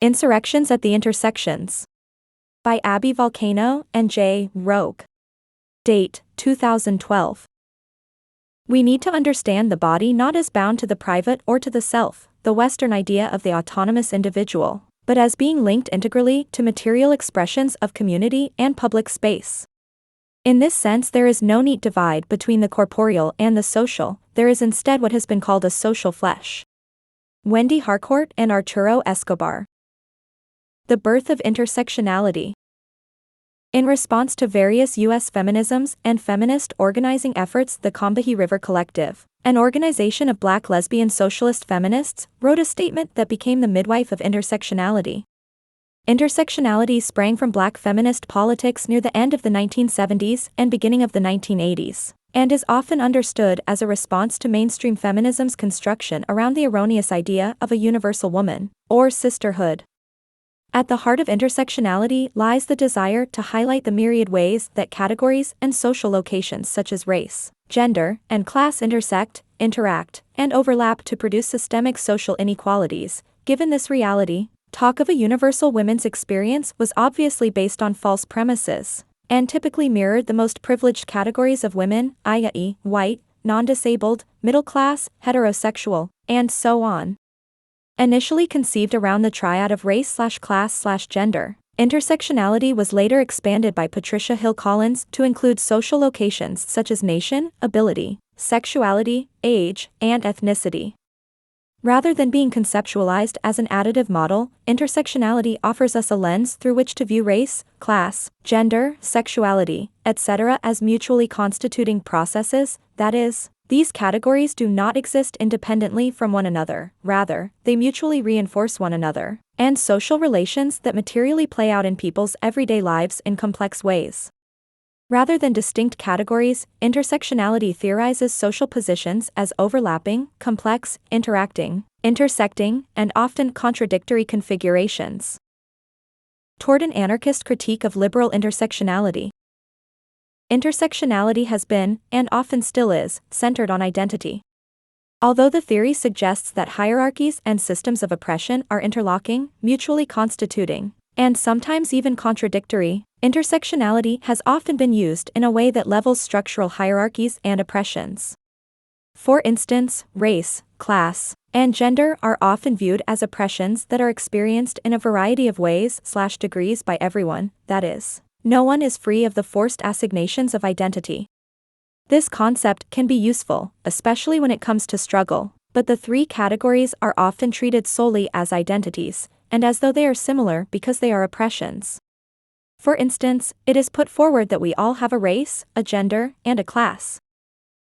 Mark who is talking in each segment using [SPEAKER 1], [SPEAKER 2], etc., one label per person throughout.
[SPEAKER 1] Insurrections at the Intersections. By Abbey Volcano and J. Rogue. Date, 2012. We need to understand the body not as bound to the private or to the self, the Western idea of the autonomous individual, but as being linked integrally to material expressions of community and public space. In this sense, there is no neat divide between the corporeal and the social, there is instead what has been called a social flesh. Wendy Harcourt and Arturo Escobar. The birth of intersectionality. In response to various U.S. feminisms and feminist organizing efforts, the Combahee River Collective, an organization of Black lesbian socialist feminists, wrote a statement that became the midwife of intersectionality. Intersectionality sprang from Black feminist politics near the end of the 1970s and beginning of the 1980s, and is often understood as a response to mainstream feminism's construction around the erroneous idea of a universal woman, or sisterhood. At the heart of intersectionality lies the desire to highlight the myriad ways that categories and social locations such as race, gender, and class intersect, interact, and overlap to produce systemic social inequalities. Given this reality, talk of a universal women's experience was obviously based on false premises, and typically mirrored the most privileged categories of women, i.e., white, non-disabled, middle class, heterosexual, and so on. Initially conceived around the triad of race/class/gender, intersectionality was later expanded by Patricia Hill Collins to include social locations such as nation, ability, sexuality, age, and ethnicity. Rather than being conceptualized as an additive model, intersectionality offers us a lens through which to view race, class, gender, sexuality, etc. as mutually constituting processes, that is, these categories do not exist independently from one another, rather, they mutually reinforce one another, and social relations that materially play out in people's everyday lives in complex ways. Rather than distinct categories, intersectionality theorizes social positions as overlapping, complex, interacting, intersecting, and often contradictory configurations. Toward an anarchist critique of liberal intersectionality. Intersectionality has been, and often still is, centered on identity. Although the theory suggests that hierarchies and systems of oppression are interlocking, mutually constituting, and sometimes even contradictory, intersectionality has often been used in a way that levels structural hierarchies and oppressions. For instance, race, class, and gender are often viewed as oppressions that are experienced in a variety of ways/degrees by everyone, that is, no one is free of the forced assignations of identity. This concept can be useful, especially when it comes to struggle, but the three categories are often treated solely as identities, and as though they are similar because they are oppressions. For instance, it is put forward that we all have a race, a gender, and a class.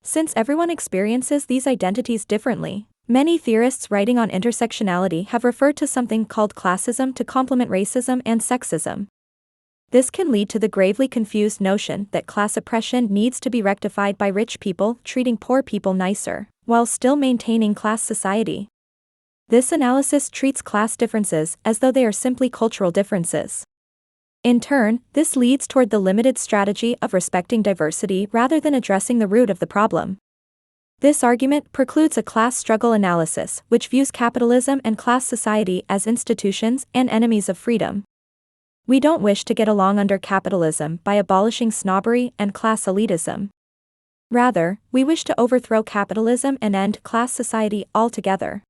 [SPEAKER 1] Since everyone experiences these identities differently, many theorists writing on intersectionality have referred to something called classism to complement racism and sexism. This can lead to the gravely confused notion that class oppression needs to be rectified by rich people treating poor people nicer, while still maintaining class society. This analysis treats class differences as though they are simply cultural differences. In turn, this leads toward the limited strategy of respecting diversity rather than addressing the root of the problem. This argument precludes a class struggle analysis which views capitalism and class society as institutions and enemies of freedom. We don't wish to get along under capitalism by abolishing snobbery and class elitism. Rather, we wish to overthrow capitalism and end class society altogether.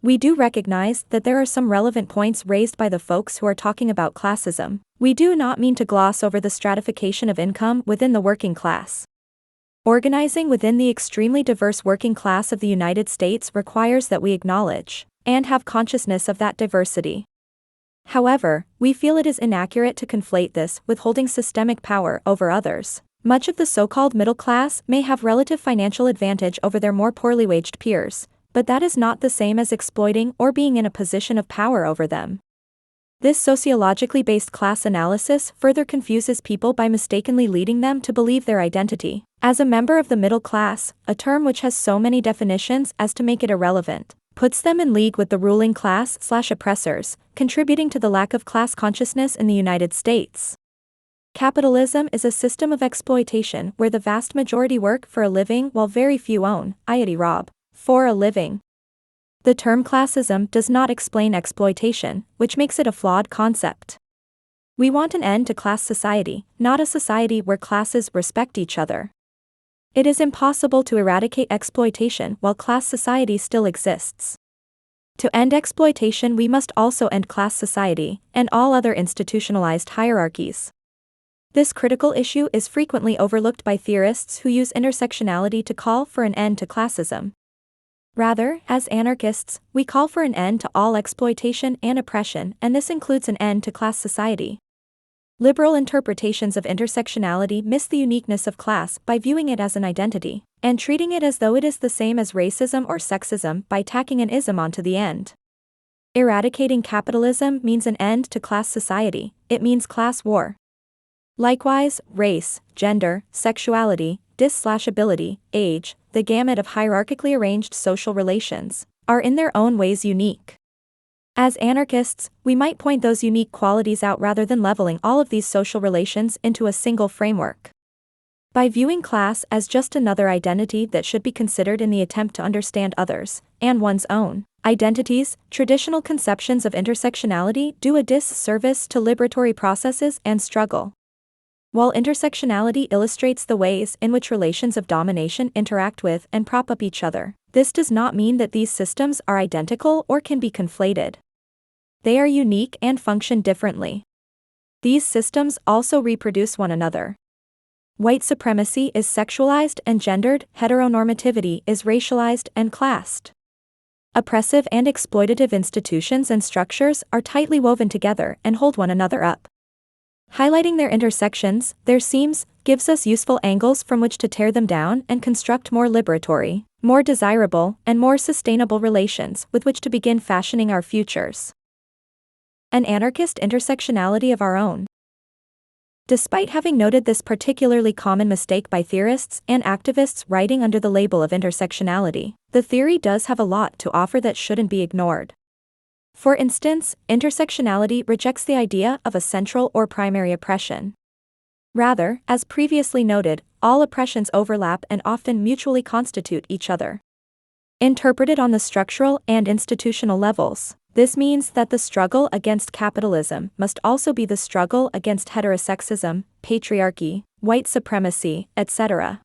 [SPEAKER 1] We do recognize that there are some relevant points raised by the folks who are talking about classism. We do not mean to gloss over the stratification of income within the working class. Organizing within the extremely diverse working class of the United States requires that we acknowledge and have consciousness of that diversity. However, we feel it is inaccurate to conflate this with holding systemic power over others. Much of the so-called middle class may have relative financial advantage over their more poorly waged peers, but that is not the same as exploiting or being in a position of power over them. This sociologically based class analysis further confuses people by mistakenly leading them to believe their identity as a member of the middle class, a term which has so many definitions as to make it irrelevant, puts them in league with the ruling class/oppressors, contributing to the lack of class consciousness in the United States. Capitalism is a system of exploitation where the vast majority work for a living while very few own, i.e. rob, for a living. The term classism does not explain exploitation, which makes it a flawed concept. We want an end to class society, not a society where classes respect each other. It is impossible to eradicate exploitation while class society still exists. To end exploitation, we must also end class society and all other institutionalized hierarchies. This critical issue is frequently overlooked by theorists who use intersectionality to call for an end to classism. Rather, as anarchists, we call for an end to all exploitation and oppression, and this includes an end to class society. Liberal interpretations of intersectionality miss the uniqueness of class by viewing it as an identity, and treating it as though it is the same as racism or sexism by tacking an ism onto the end. Eradicating capitalism means an end to class society, it means class war. Likewise, race, gender, sexuality, dis/ability, age, the gamut of hierarchically arranged social relations, are in their own ways unique. As anarchists, we might point those unique qualities out rather than leveling all of these social relations into a single framework. By viewing class as just another identity that should be considered in the attempt to understand others, and one's own identities, traditional conceptions of intersectionality do a disservice to liberatory processes and struggle. While intersectionality illustrates the ways in which relations of domination interact with and prop up each other, this does not mean that these systems are identical or can be conflated. They are unique and function differently. These systems also reproduce one another. White supremacy is sexualized and gendered, heteronormativity is racialized and classed. Oppressive and exploitative institutions and structures are tightly woven together and hold one another up. Highlighting their intersections, their seams, gives us useful angles from which to tear them down and construct more liberatory, more desirable, and more sustainable relations with which to begin fashioning our futures. An anarchist intersectionality of our own. Despite having noted this particularly common mistake by theorists and activists writing under the label of intersectionality, the theory does have a lot to offer that shouldn't be ignored. For instance, intersectionality rejects the idea of a central or primary oppression. Rather, as previously noted, all oppressions overlap and often mutually constitute each other. Interpreted on the structural and institutional levels, this means that the struggle against capitalism must also be the struggle against heterosexism, patriarchy, white supremacy, etc.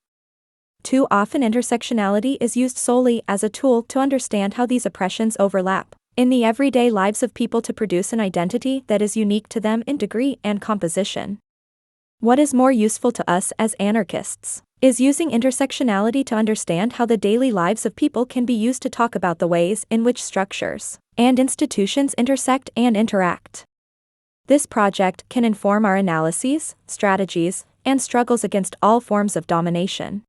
[SPEAKER 1] Too often intersectionality is used solely as a tool to understand how these oppressions overlap in the everyday lives of people to produce an identity that is unique to them in degree and composition. What is more useful to us as anarchists is using intersectionality to understand how the daily lives of people can be used to talk about the ways in which structures and institutions intersect and interact. This project can inform our analyses, strategies, and struggles against all forms of domination.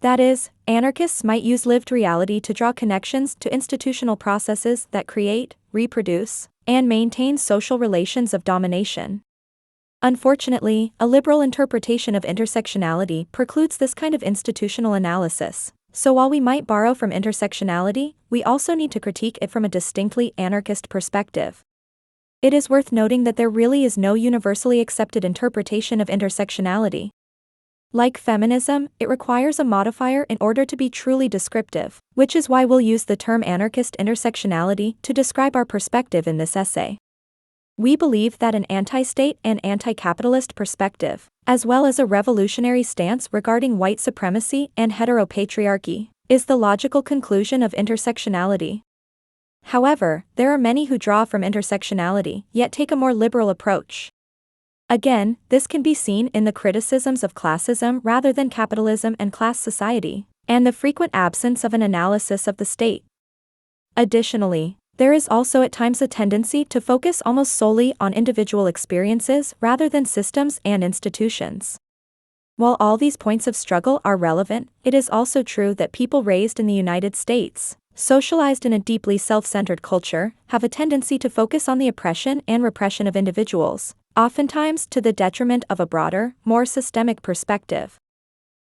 [SPEAKER 1] That is, anarchists might use lived reality to draw connections to institutional processes that create, reproduce, and maintain social relations of domination. Unfortunately, a liberal interpretation of intersectionality precludes this kind of institutional analysis, so while we might borrow from intersectionality, we also need to critique it from a distinctly anarchist perspective. It is worth noting that there really is no universally accepted interpretation of intersectionality. Like feminism, it requires a modifier in order to be truly descriptive, which is why we'll use the term anarchist intersectionality to describe our perspective in this essay. We believe that an anti-state and anti-capitalist perspective, as well as a revolutionary stance regarding white supremacy and heteropatriarchy, is the logical conclusion of intersectionality. However, there are many who draw from intersectionality, yet take a more liberal approach. Again, this can be seen in the criticisms of classism rather than capitalism and class society, and the frequent absence of an analysis of the state. Additionally, there is also at times a tendency to focus almost solely on individual experiences rather than systems and institutions. While all these points of struggle are relevant, it is also true that people raised in the United States, socialized in a deeply self-centered culture, have a tendency to focus on the oppression and repression of individuals, oftentimes to the detriment of a broader, more systemic perspective.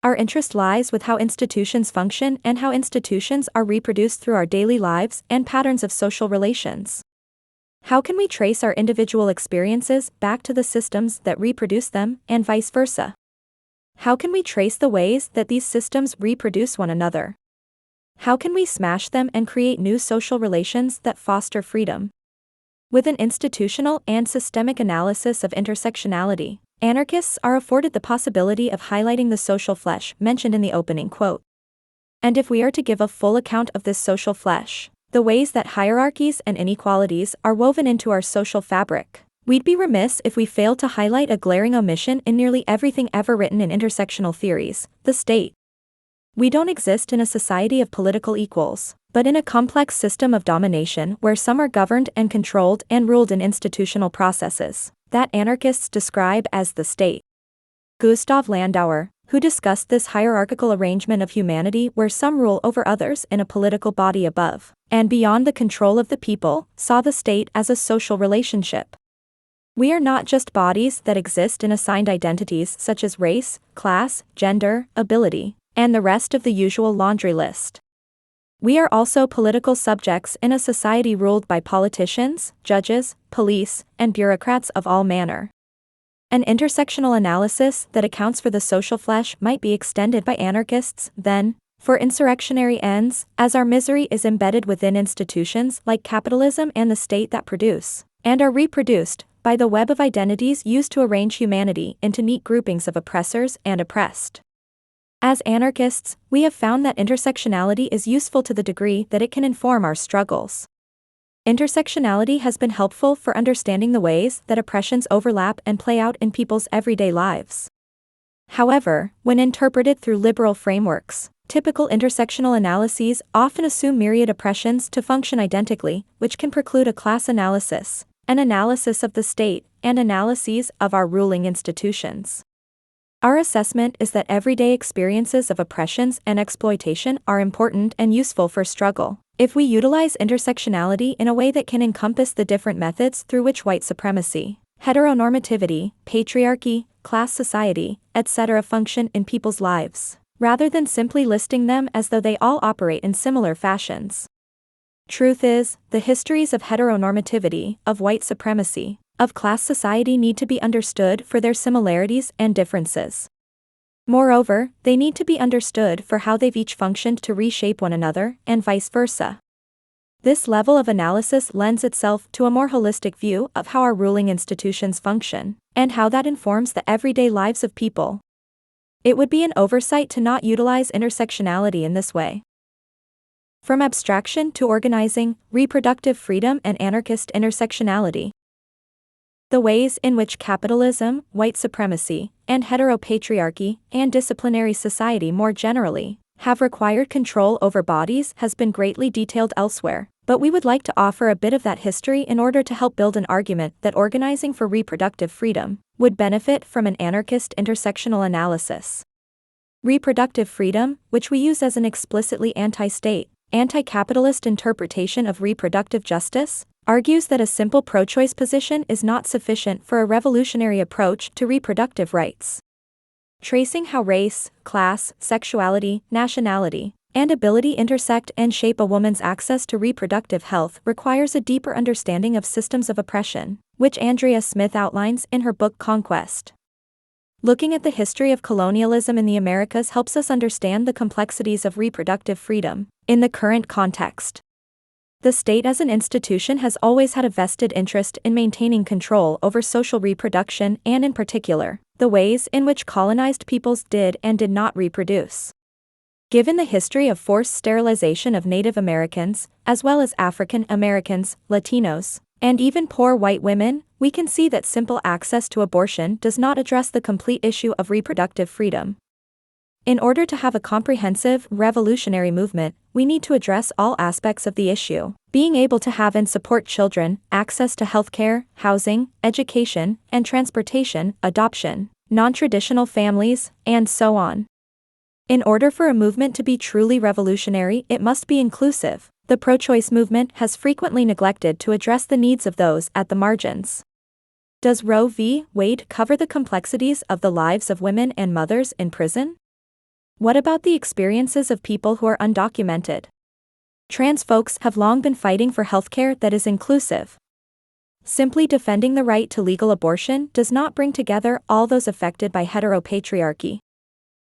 [SPEAKER 1] Our interest lies with how institutions function and how institutions are reproduced through our daily lives and patterns of social relations. How can we trace our individual experiences back to the systems that reproduce them, and vice versa? How can we trace the ways that these systems reproduce one another? How can we smash them and create new social relations that foster freedom? With an institutional and systemic analysis of intersectionality, anarchists are afforded the possibility of highlighting the social flesh mentioned in the opening quote. And if we are to give a full account of this social flesh, the ways that hierarchies and inequalities are woven into our social fabric, we'd be remiss if we failed to highlight a glaring omission in nearly everything ever written in intersectional theories: the state. We don't exist in a society of political equals, but in a complex system of domination where some are governed and controlled and ruled in institutional processes that anarchists describe as the state. Gustav Landauer, who discussed this hierarchical arrangement of humanity where some rule over others in a political body above and beyond the control of the people, saw the state as a social relationship. We are not just bodies that exist in assigned identities such as race, class, gender, ability, and the rest of the usual laundry list. We are also political subjects in a society ruled by politicians, judges, police, and bureaucrats of all manner. An intersectional analysis that accounts for the social flesh might be extended by anarchists, then, for insurrectionary ends, as our misery is embedded within institutions like capitalism and the state that produce, and are reproduced, by the web of identities used to arrange humanity into neat groupings of oppressors and oppressed. As anarchists, we have found that intersectionality is useful to the degree that it can inform our struggles. Intersectionality has been helpful for understanding the ways that oppressions overlap and play out in people's everyday lives. However, when interpreted through liberal frameworks, typical intersectional analyses often assume myriad oppressions to function identically, which can preclude a class analysis, an analysis of the state, and analyses of our ruling institutions. Our assessment is that everyday experiences of oppressions and exploitation are important and useful for struggle, if we utilize intersectionality in a way that can encompass the different methods through which white supremacy, heteronormativity, patriarchy, class society, etc. function in people's lives, rather than simply listing them as though they all operate in similar fashions. Truth is, the histories of heteronormativity, of white supremacy, of class society need to be understood for their similarities and differences. Moreover, they need to be understood for how they've each functioned to reshape one another, and vice versa. This level of analysis lends itself to a more holistic view of how our ruling institutions function, and how that informs the everyday lives of people. It would be an oversight to not utilize intersectionality in this way. From abstraction to organizing, reproductive freedom and anarchist intersectionality. The ways in which capitalism, white supremacy, and heteropatriarchy, and disciplinary society more generally, have required control over bodies has been greatly detailed elsewhere, but we would like to offer a bit of that history in order to help build an argument that organizing for reproductive freedom would benefit from an anarchist intersectional analysis. Reproductive freedom, which we use as an explicitly anti-state, anti-capitalist interpretation of reproductive justice, argues that a simple pro-choice position is not sufficient for a revolutionary approach to reproductive rights. Tracing how race, class, sexuality, nationality, and ability intersect and shape a woman's access to reproductive health requires a deeper understanding of systems of oppression, which Andrea Smith outlines in her book Conquest. Looking at the history of colonialism in the Americas helps us understand the complexities of reproductive freedom in the current context. The state as an institution has always had a vested interest in maintaining control over social reproduction and, in particular, the ways in which colonized peoples did and did not reproduce. Given the history of forced sterilization of Native Americans, as well as African Americans, Latinos, and even poor white women, we can see that simple access to abortion does not address the complete issue of reproductive freedom. In order to have a comprehensive, revolutionary movement, we need to address all aspects of the issue, being able to have and support children, access to healthcare, housing, education, and transportation, adoption, non-traditional families, and so on. In order for a movement to be truly revolutionary, it must be inclusive. The pro-choice movement has frequently neglected to address the needs of those at the margins. Does Roe v. Wade cover the complexities of the lives of women and mothers in prison? What about the experiences of people who are undocumented? Trans folks have long been fighting for healthcare that is inclusive. Simply defending the right to legal abortion does not bring together all those affected by heteropatriarchy.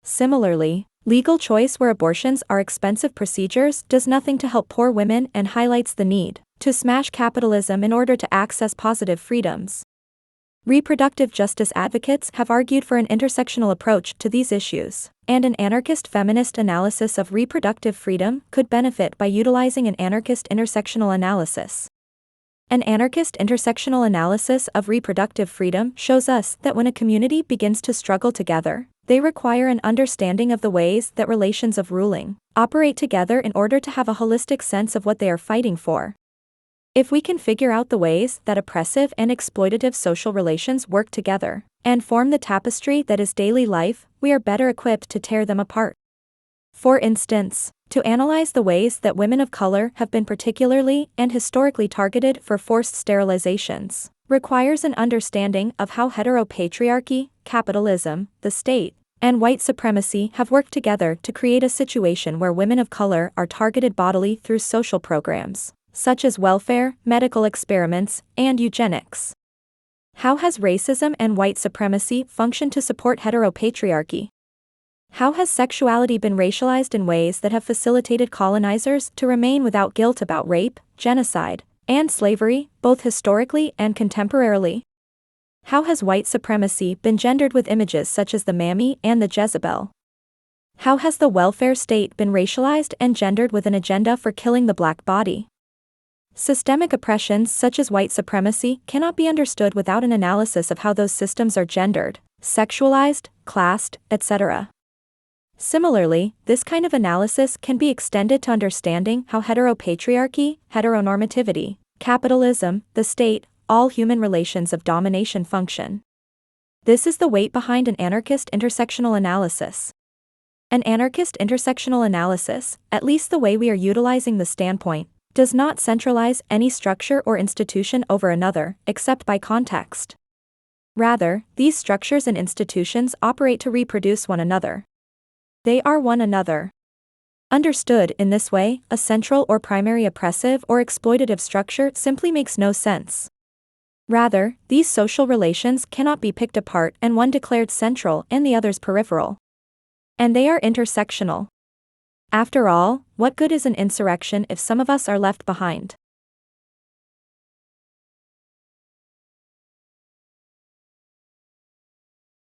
[SPEAKER 1] Similarly, Legal choice where abortions are expensive procedures does nothing to help poor women and highlights the need to smash capitalism in order to access positive freedoms. Reproductive justice advocates have argued for an intersectional approach to these issues, and an anarchist feminist analysis of reproductive freedom could benefit by utilizing an anarchist intersectional analysis. An anarchist intersectional analysis of reproductive freedom shows us that when a community begins to struggle together, they require an understanding of the ways that relations of ruling operate together in order to have a holistic sense of what they are fighting for. If we can figure out the ways that oppressive and exploitative social relations work together and form the tapestry that is daily life, we are better equipped to tear them apart. For instance, to analyze the ways that women of color have been particularly and historically targeted for forced sterilizations requires an understanding of how heteropatriarchy, capitalism, the state, and white supremacy have worked together to create a situation where women of color are targeted bodily through social programs, such as welfare, medical experiments, and eugenics. How has racism and white supremacy functioned to support heteropatriarchy? How has sexuality been racialized in ways that have facilitated colonizers to remain without guilt about rape, genocide, and slavery, both historically and contemporarily? How has white supremacy been gendered with images such as the mammy and the Jezebel? How has the welfare state been racialized and gendered with an agenda for killing the black body? Systemic oppressions such as white supremacy cannot be understood without an analysis of how those systems are gendered, sexualized, classed, etc. Similarly, this kind of analysis can be extended to understanding how heteropatriarchy, heteronormativity, capitalism, the state, all human relations of domination function. This is the weight behind an anarchist intersectional analysis. An anarchist intersectional analysis, at least the way we are utilizing the standpoint, does not centralize any structure or institution over another, except by context. Rather, these structures and institutions operate to reproduce one another. They are one another. Understood in this way, a central or primary oppressive or exploitative structure simply makes no sense. Rather, these social relations cannot be picked apart and one declared central and the others peripheral. And they are intersectional. After all, what good is an insurrection if some of us are left behind?